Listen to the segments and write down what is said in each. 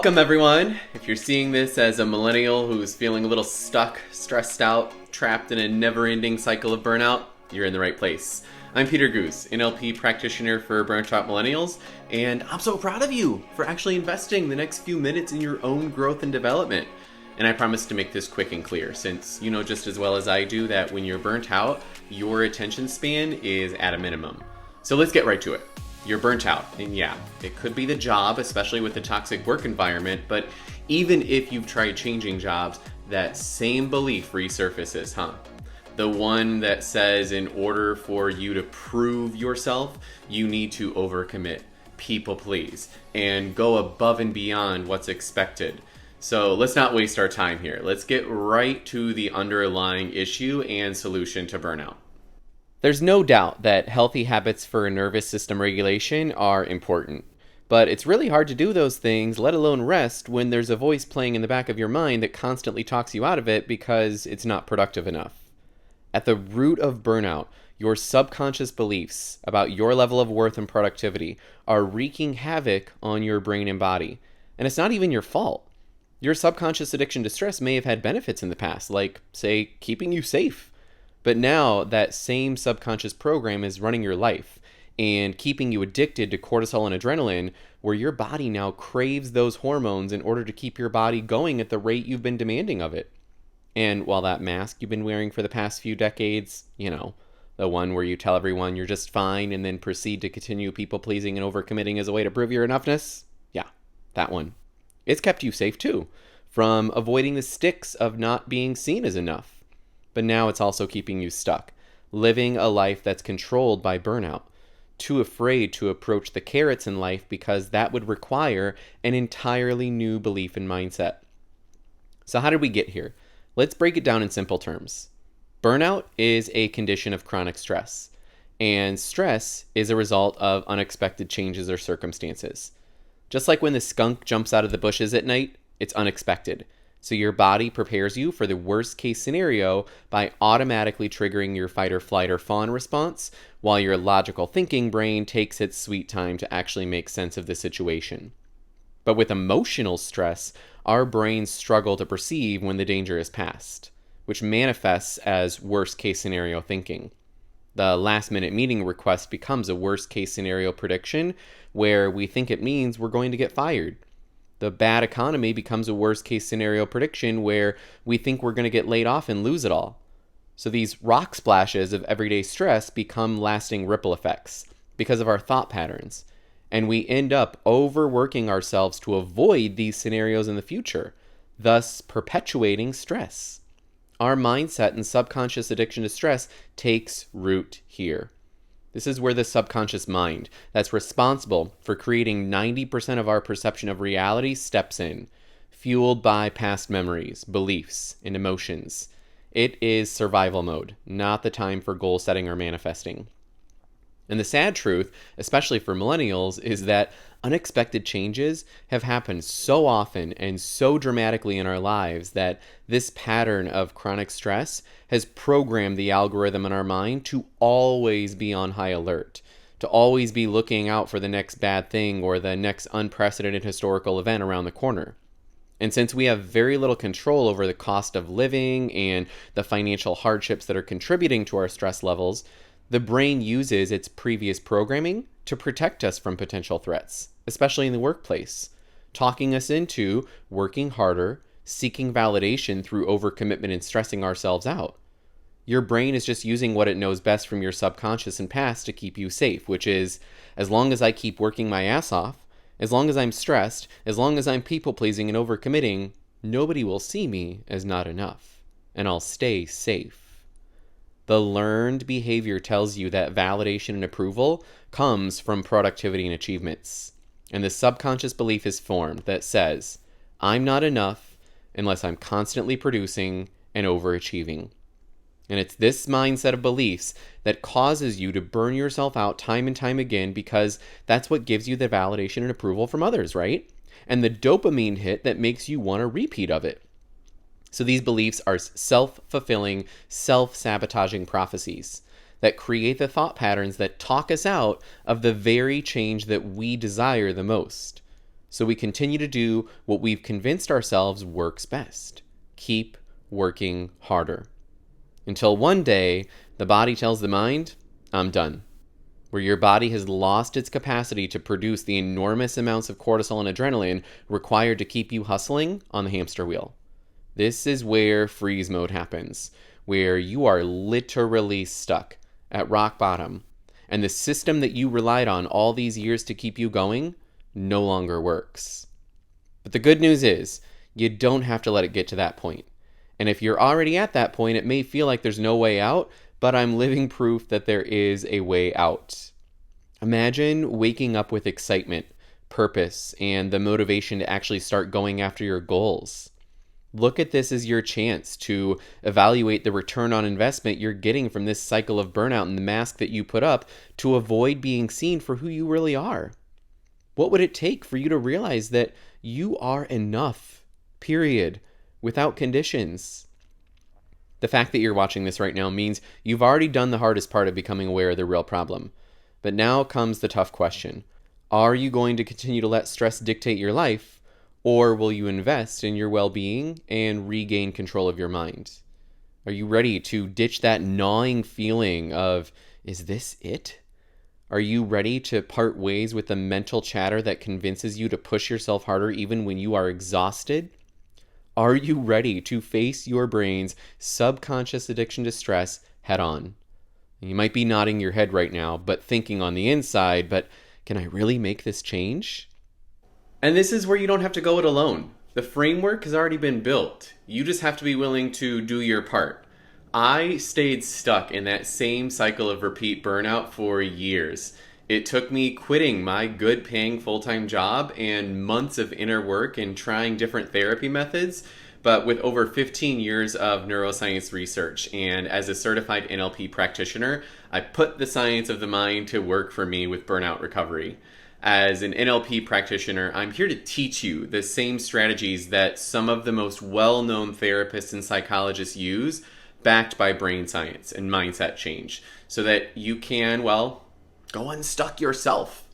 Welcome, everyone. If you're seeing this as a millennial who's feeling a little stuck, stressed out, trapped in a never-ending cycle of burnout, you're in the right place. I'm Peter Goose, NLP practitioner for Burnout Millennials, and I'm so proud of you for actually investing the next few minutes in your own growth and development. And I promise to make this quick and clear, since you know just as well as I do that when you're burnt out, your attention span is at a minimum. So let's get right to it. You're burnt out, and yeah, it could be the job, especially with the toxic work environment, but even if you've tried changing jobs, that same belief resurfaces, huh? The one that says in order for you to prove yourself, you need to overcommit, people please, and go above and beyond what's expected. So let's not waste our time here. Let's get right to the underlying issue and solution to burnout. There's no doubt that healthy habits for nervous system regulation are important, but it's really hard to do those things, let alone rest, when there's a voice playing in the back of your mind that constantly talks you out of it because it's not productive enough. At the root of burnout, your subconscious beliefs about your level of worth and productivity are wreaking havoc on your brain and body, and it's not even your fault. Your subconscious addiction to stress may have had benefits in the past, like, say, keeping you safe. But now that same subconscious program is running your life and keeping you addicted to cortisol and adrenaline, where your body now craves those hormones in order to keep your body going at the rate you've been demanding of it. And while that mask you've been wearing for the past few decades, the one where you tell everyone you're just fine and then proceed to continue people-pleasing and overcommitting as a way to prove your enoughness, yeah, that one. It's kept you safe too, from avoiding the sticks of not being seen as enough. But now it's also keeping you stuck, living a life that's controlled by burnout, too afraid to approach the carrots in life because that would require an entirely new belief and mindset. So how did we get here? Let's break it down in simple terms. Burnout is a condition of chronic stress, and stress is a result of unexpected changes or circumstances. Just like when the skunk jumps out of the bushes at night, it's unexpected. So your body prepares you for the worst case scenario by automatically triggering your fight or flight or fawn response, while your logical thinking brain takes its sweet time to actually make sense of the situation. But with emotional stress, our brains struggle to perceive when the danger is past, which manifests as worst case scenario thinking. The last minute meeting request becomes a worst case scenario prediction where we think it means we're going to get fired. The bad economy becomes a worst-case scenario prediction where we think we're going to get laid off and lose it all. So these rock splashes of everyday stress become lasting ripple effects because of our thought patterns. And we end up overworking ourselves to avoid these scenarios in the future, thus perpetuating stress. Our mindset and subconscious addiction to stress takes root here. This is where the subconscious mind, that's responsible for creating 90% of our perception of reality, steps in, fueled by past memories, beliefs, and emotions. It is survival mode, not the time for goal setting or manifesting. And the sad truth, especially for millennials, is that unexpected changes have happened so often and so dramatically in our lives that this pattern of chronic stress has programmed the algorithm in our mind to always be on high alert, to always be looking out for the next bad thing or the next unprecedented historical event around the corner. And since we have very little control over the cost of living and the financial hardships that are contributing to our stress levels, the brain uses its previous programming to protect us from potential threats, especially in the workplace, talking us into working harder, seeking validation through overcommitment and stressing ourselves out. Your brain is just using what it knows best from your subconscious and past to keep you safe, which is, as long as I keep working my ass off, as long as I'm stressed, as long as I'm people-pleasing and overcommitting, nobody will see me as not enough, and I'll stay safe. The learned behavior tells you that validation and approval comes from productivity and achievements. And the subconscious belief is formed that says, I'm not enough unless I'm constantly producing and overachieving. And it's this mindset of beliefs that causes you to burn yourself out time and time again because that's what gives you the validation and approval from others, right? And the dopamine hit that makes you want a repeat of it. So these beliefs are self-fulfilling, self-sabotaging prophecies that create the thought patterns that talk us out of the very change that we desire the most. So we continue to do what we've convinced ourselves works best. Keep working harder. Until one day, the body tells the mind, I'm done. Where your body has lost its capacity to produce the enormous amounts of cortisol and adrenaline required to keep you hustling on the hamster wheel. This is where freeze mode happens, where you are literally stuck at rock bottom, and the system that you relied on all these years to keep you going no longer works. But the good news is, you don't have to let it get to that point. And if you're already at that point, it may feel like there's no way out, but I'm living proof that there is a way out. Imagine waking up with excitement, purpose, and the motivation to actually start going after your goals. Look at this as your chance to evaluate the return on investment you're getting from this cycle of burnout and the mask that you put up to avoid being seen for who you really are. What would it take for you to realize that you are enough, period, without conditions? The fact that you're watching this right now means you've already done the hardest part of becoming aware of the real problem. But now comes the tough question. Are you going to continue to let stress dictate your life, or will you invest in your well-being and regain control of your mind? Are you ready to ditch that gnawing feeling of, is this it? Are you ready to part ways with the mental chatter that convinces you to push yourself harder even when you are exhausted? Are you ready to face your brain's subconscious addiction to stress head on? You might be nodding your head right now, but thinking on the inside, but can I really make this change? And this is where you don't have to go it alone. The framework has already been built. You just have to be willing to do your part. I stayed stuck in that same cycle of repeat burnout for years. It took me quitting my good paying full-time job and months of inner work and trying different therapy methods. But with over 15 years of neuroscience research and as a certified NLP practitioner, I put the science of the mind to work for me with burnout recovery. As an NLP practitioner, I'm here to teach you the same strategies that some of the most well-known therapists and psychologists use, backed by brain science and mindset change, so that you can, go unstuck yourself.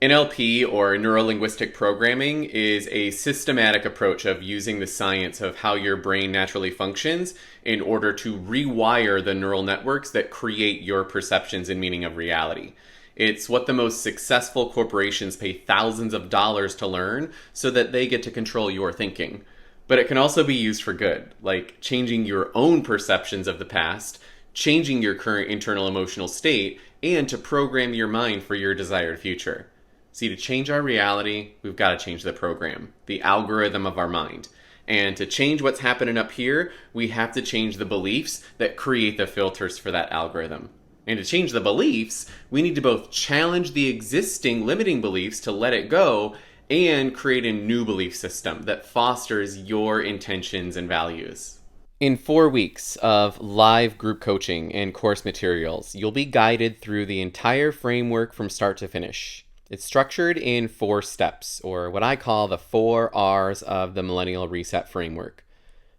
NLP, or neuro-linguistic programming, is a systematic approach of using the science of how your brain naturally functions in order to rewire the neural networks that create your perceptions and meaning of reality. It's what the most successful corporations pay thousands of dollars to learn so that they get to control your thinking. But it can also be used for good, like changing your own perceptions of the past, changing your current internal emotional state, and to program your mind for your desired future. See, to change our reality, we've got to change the program, the algorithm of our mind. And to change what's happening up here, we have to change the beliefs that create the filters for that algorithm. And to change the beliefs, we need to both challenge the existing limiting beliefs to let it go and create a new belief system that fosters your intentions and values. In 4 weeks of live group coaching and course materials, you'll be guided through the entire framework from start to finish. It's structured in 4 steps, or what I call the 4 R's of the Millennial Reset Framework.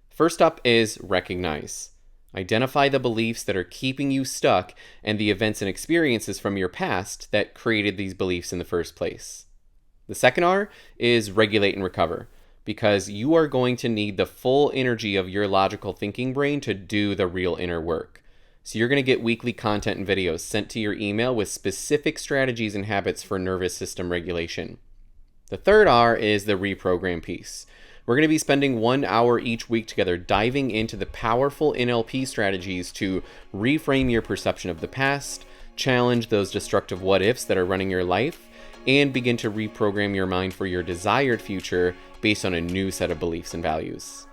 First up is recognize. Identify the beliefs that are keeping you stuck and the events and experiences from your past that created these beliefs in the first place. The second R is regulate and recover, because you are going to need the full energy of your logical thinking brain to do the real inner work. So you're going to get weekly content and videos sent to your email with specific strategies and habits for nervous system regulation. The third R is the reprogram piece. We're going to be spending 1 hour each week together diving into the powerful NLP strategies to reframe your perception of the past, challenge those destructive what-ifs that are running your life, and begin to reprogram your mind for your desired future based on a new set of beliefs and values.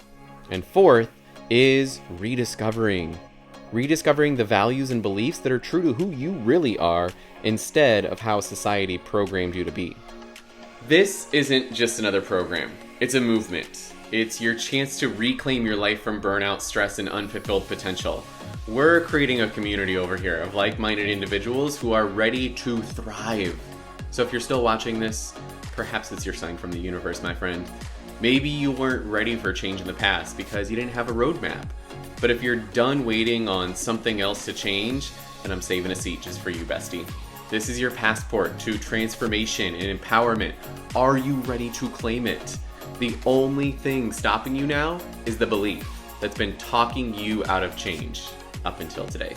And fourth is rediscovering the values and beliefs that are true to who you really are instead of how society programmed you to be. This isn't just another program. It's a movement. It's your chance to reclaim your life from burnout, stress, and unfulfilled potential. We're creating a community over here of like-minded individuals who are ready to thrive. So if you're still watching this, perhaps it's your sign from the universe, my friend. Maybe you weren't ready for change in the past because you didn't have a roadmap. But if you're done waiting on something else to change, then I'm saving a seat just for you, bestie. This is your passport to transformation and empowerment. Are you ready to claim it? The only thing stopping you now is the belief that's been talking you out of change up until today.